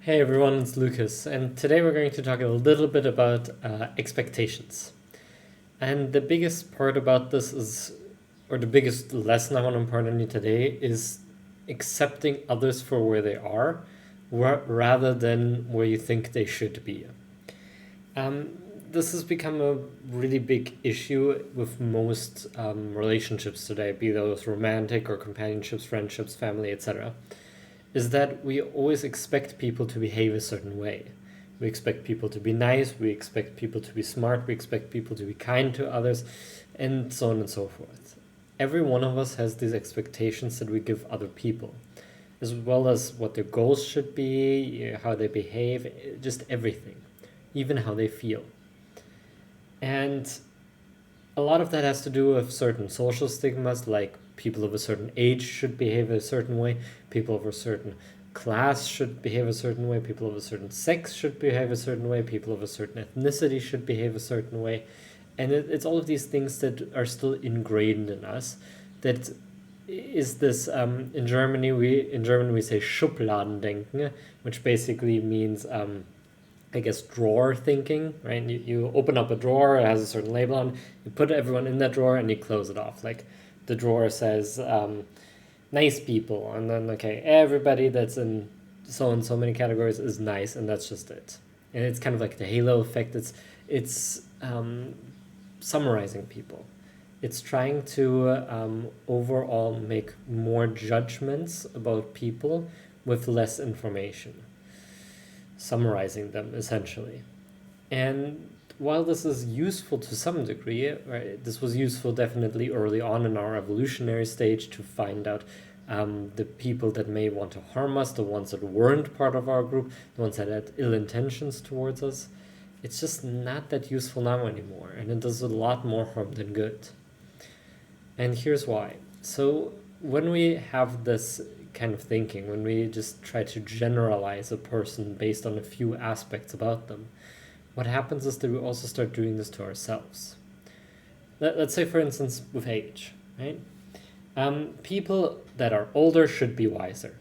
Hey everyone, it's Lucas, and today we're going to talk a little bit about expectations. And the biggest part about this is, or the biggest lesson I want to impart on you today is accepting others for where they are rather than where you think they should be. Um, this has become a really big issue with most relationships today, be those romantic or companionships, friendships, family, etc. Is that we always expect people to behave a certain way. We expect people to be nice, we expect people to be smart, we expect people to be kind to others, and so on and so forth. Every one of us has these expectations that we give other people, as well as what their goals should be, how they behave, just everything, even how they feel. And a lot of that has to do with certain social stigmas, like people of a certain age should behave a certain way, people of a certain class should behave a certain way, people of a certain sex should behave a certain way, people of a certain ethnicity should behave a certain way. And it's all of these things that are still ingrained in us. That is this in German we say Schubladendenken, which basically means I guess drawer thinking, right? You open up a drawer, it has a certain label on, you put everyone in that drawer and you close it off. Like the drawer says nice people, and then okay, everybody that's in so and so many categories is nice, and that's just it. And it's kind of like the halo effect. It's summarizing people. It's trying to overall make more judgments about people with less information, summarizing them essentially. And while this is useful to some degree, right, this was useful definitely early on in our evolutionary stage to find out the people that may want to harm us, the ones that weren't part of our group, the ones that had ill intentions towards us. It's just not that useful now anymore, and it does a lot more harm than good. And here's why. So, when we have this kind of thinking, when we just try to generalize a person based on a few aspects about them, what happens is that we also start doing this to ourselves. Let's say, for instance, with age, right? People that are older should be wiser.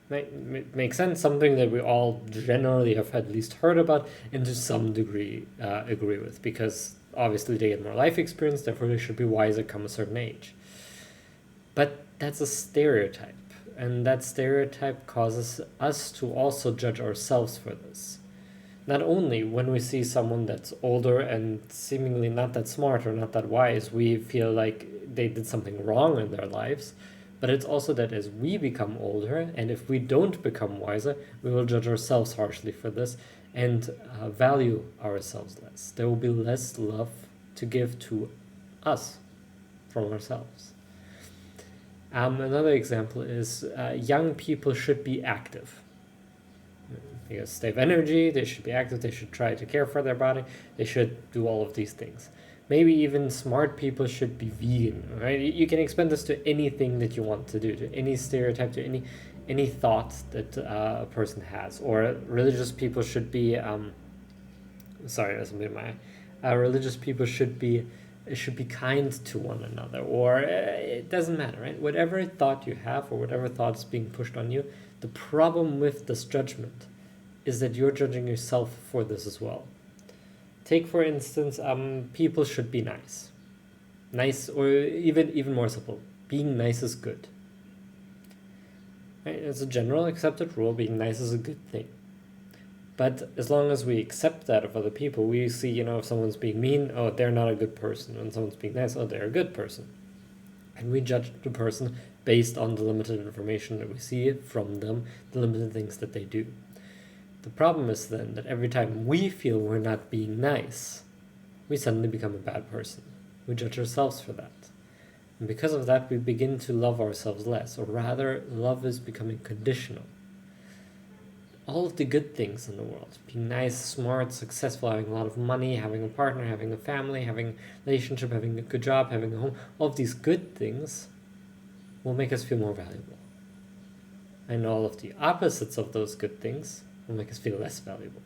Right? Makes sense, something that we all generally have at least heard about and to some degree agree with, because obviously they get more life experience, therefore they should be wiser come a certain age. But that's a stereotype, and that stereotype causes us to also judge ourselves for this. Not only when we see someone that's older and seemingly not that smart or not that wise, we feel like they did something wrong in their lives, but it's also that as we become older, and if we don't become wiser, we will judge ourselves harshly for this and value ourselves less. There will be less love to give to us from ourselves. Another example is young people should be active because they have energy, they should be active, they should try to care for their body, they should do all of these things. Maybe even smart people should be vegan, right? You can expand this to anything that you want to do, to any stereotype, to any thought that a person has. Or religious people should be, sorry, that's a bit my, religious people should be kind to one another, or it doesn't matter, right? Whatever thought you have or whatever thought is being pushed on you, the problem with this judgment is that you're judging yourself for this as well. Take for instance, people should be nice. Nice, or even more simple, being nice is good. Right? It's a general accepted rule, being nice is a good thing. But as long as we accept that of other people, we see, if someone's being mean, oh, they're not a good person. When someone's being nice, oh, they're a good person. And we judge the person based on the limited information that we see from them, the limited things that they do. The problem is then that every time we feel we're not being nice, we suddenly become a bad person. We judge ourselves for that. And because of that, we begin to love ourselves less, or rather, love is becoming conditional. All of the good things in the world, being nice, smart, successful, having a lot of money, having a partner, having a family, having a relationship, having a good job, having a home, all of these good things will make us feel more valuable. And all of the opposites of those good things will make us feel less valuable.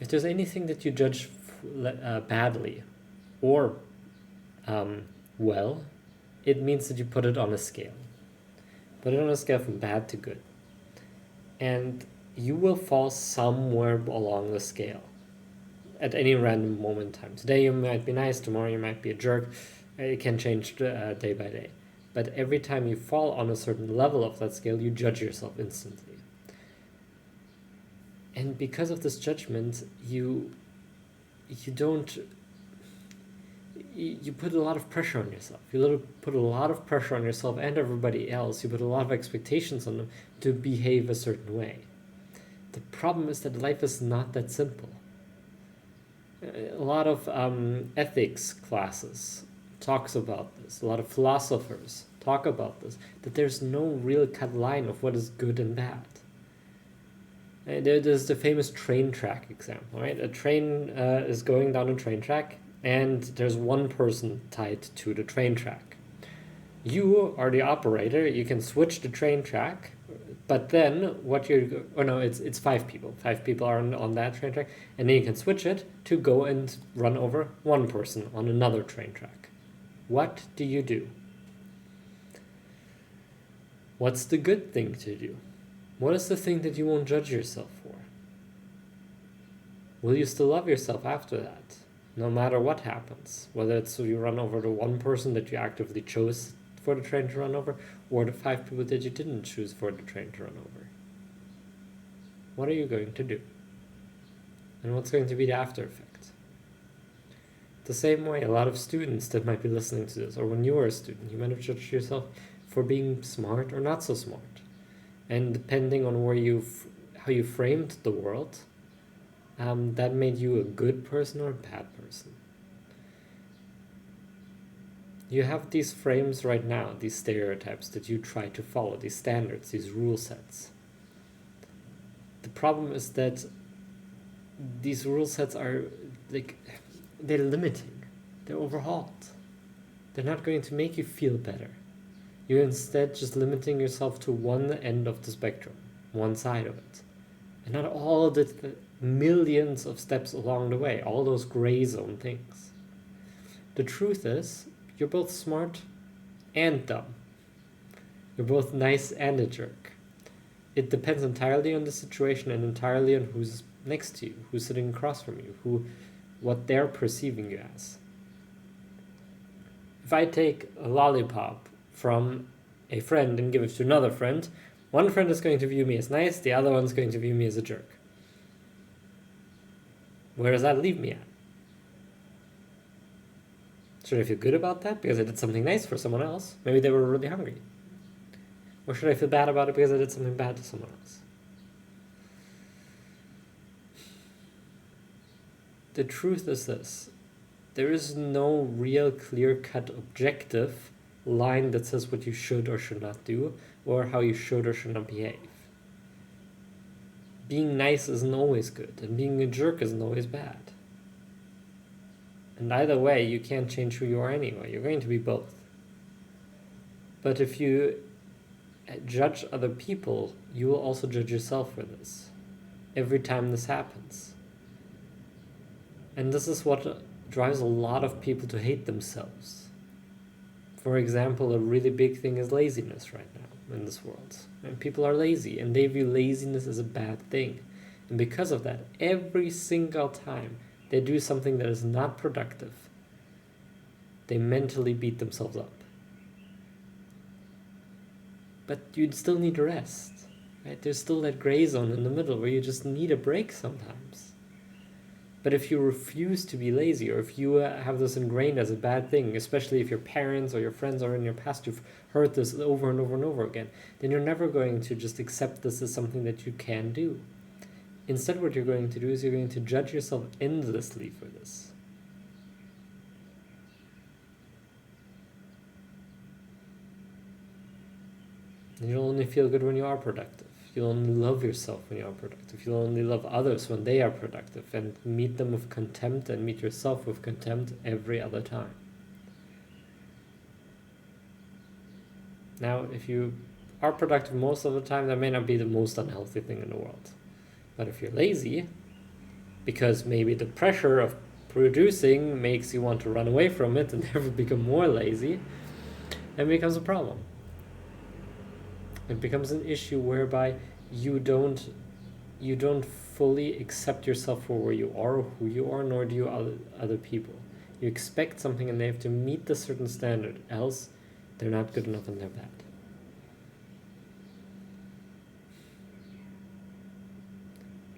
If there's anything that you judge badly or well, it means that you put it on a scale. Put it on a scale from bad to good. and you will fall somewhere along the scale at any random moment in time. Today you might be nice, tomorrow you might be a jerk. It can change day by day. But every time you fall on a certain level of that scale, you judge yourself instantly. And because of this judgment, you put a lot of pressure on yourself. You put a lot of pressure on yourself and everybody else. You put a lot of expectations on them to behave a certain way. The problem is that life is not that simple. A lot of ethics classes talks about this. A lot of philosophers talk about this, that there's no real cut line of what is good and bad. There's the famous train track example, right? A train is going down a train track, and there's one person tied to the train track. You are the operator. You can switch the train track, but then it's 5 people. 5 people are on that train track, and then you can switch it to go and run over one person on another train track. What do you do? What's the good thing to do? What is the thing that you won't judge yourself for? Will you still love yourself after that, no matter what happens? Whether it's you run over the one person that you actively chose for the train to run over, or the 5 people that you didn't choose for the train to run over. What are you going to do? And what's going to be the after effect? The same way, a lot of students that might be listening to this, or when you were a student, you might have judged yourself for being smart or not so smart. And depending on how you framed the world, that made you a good person or a bad person. You have these frames right now, these stereotypes that you try to follow, these standards, these rule sets. The problem is that these rule sets are they're limiting, they're overhauled. They're not going to make you feel better. You're instead just limiting yourself to one end of the spectrum, one side of it, and not all the millions of steps along the way, all those gray zone things. The truth is, you're both smart and dumb. You're both nice and a jerk. It depends entirely on the situation and entirely on who's next to you, who's sitting across from you, what they're perceiving you as. If I take a lollipop from a friend and give it to another friend, one friend is going to view me as nice, the other one's going to view me as a jerk. Where does that leave me at? Should I feel good about that because I did something nice for someone else? Maybe they were really hungry. Or should I feel bad about it because I did something bad to someone else? The truth is this. There is no real clear-cut objective line that says what you should or should not do, or how you should or should not behave. Being nice isn't always good, and being a jerk isn't always bad. And either way, you can't change who you are anyway. You're going to be both. But if you judge other people, you will also judge yourself for this. Every time this happens. And this is what drives a lot of people to hate themselves. For example, a really big thing is laziness right now in this world. And people are lazy, and they view laziness as a bad thing. And because of that, every single time they do something that is not productive, they mentally beat themselves up. But you still need rest, right? There's still that gray zone in the middle where you just need a break sometimes. But if you refuse to be lazy, or if you have this ingrained as a bad thing, especially if your parents or your friends or in your past you've heard this over and over and over again, then you're never going to just accept this as something that you can do. Instead, what you're going to do is you're going to judge yourself endlessly for this. And you'll only feel good when you are productive. You'll only love yourself when you are productive. You'll only love others when they are productive, and meet them with contempt and meet yourself with contempt every other time. Now, if you are productive most of the time, that may not be the most unhealthy thing in the world. But if you're lazy, because maybe the pressure of producing makes you want to run away from it and therefore become more lazy, then it becomes a problem. It becomes an issue whereby you don't fully accept yourself for where you are or who you are, nor do you other people. You expect something and they have to meet the certain standard, else they're not good enough and they're bad.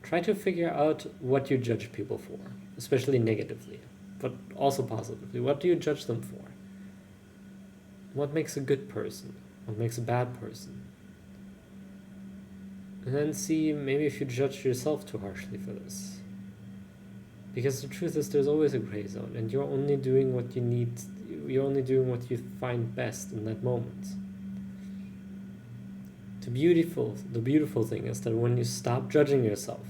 Try to figure out what you judge people for, especially negatively, but also positively. What do you judge them for? What makes a good person? What makes a bad person? And then see maybe if you judge yourself too harshly for this. Because the truth is there's always a gray zone, and you're only doing what you need, you're only doing what you find best in that moment. The beautiful thing is that when you stop judging yourself,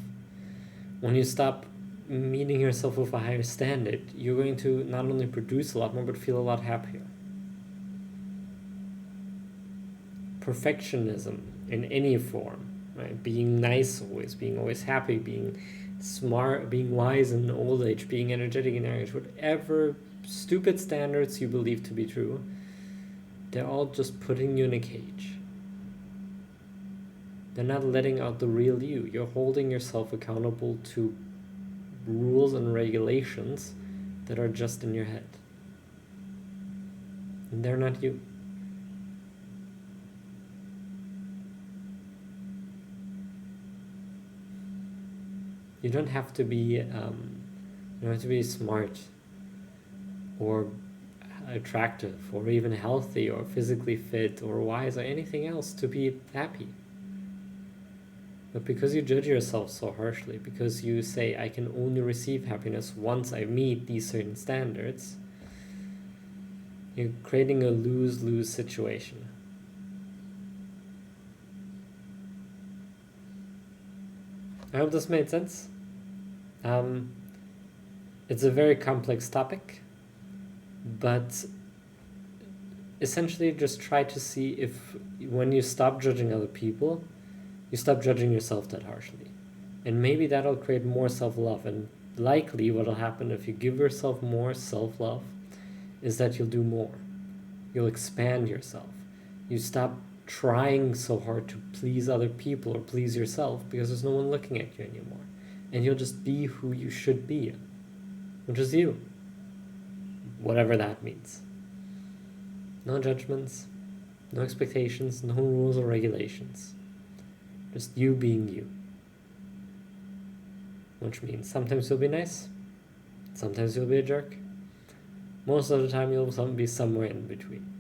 when you stop meeting yourself with a higher standard, you're going to not only produce a lot more, but feel a lot happier. Perfectionism in any form, right? Being nice always, being always happy, being smart, being wise in old age, being energetic in age, whatever stupid standards you believe to be true, they're all just putting you in a cage. They're not letting out the real you. You're holding yourself accountable to rules and regulations that are just in your head. And they're not you. You don't have to be you don't have to be smart or attractive or even healthy or physically fit or wise or anything else to be happy. But because you judge yourself so harshly, because you say, I can only receive happiness once I meet these certain standards, you're creating a lose-lose situation. I hope this made sense. It's a very complex topic, but essentially just try to see if when you stop judging other people, you stop judging yourself that harshly. And maybe that'll create more self-love. And likely what'll happen if you give yourself more self-love is that you'll do more. You'll expand yourself. You stop trying so hard to please other people or please yourself because there's no one looking at you anymore. And you'll just be who you should be, which is you. Whatever that means. No judgments, no expectations, no rules or regulations. Just you being you. Which means sometimes you'll be nice, sometimes you'll be a jerk. Most of the time you'll be somewhere in between.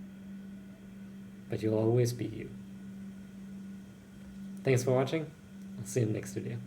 But you'll always be you. Thanks for watching. I'll see you in the next video.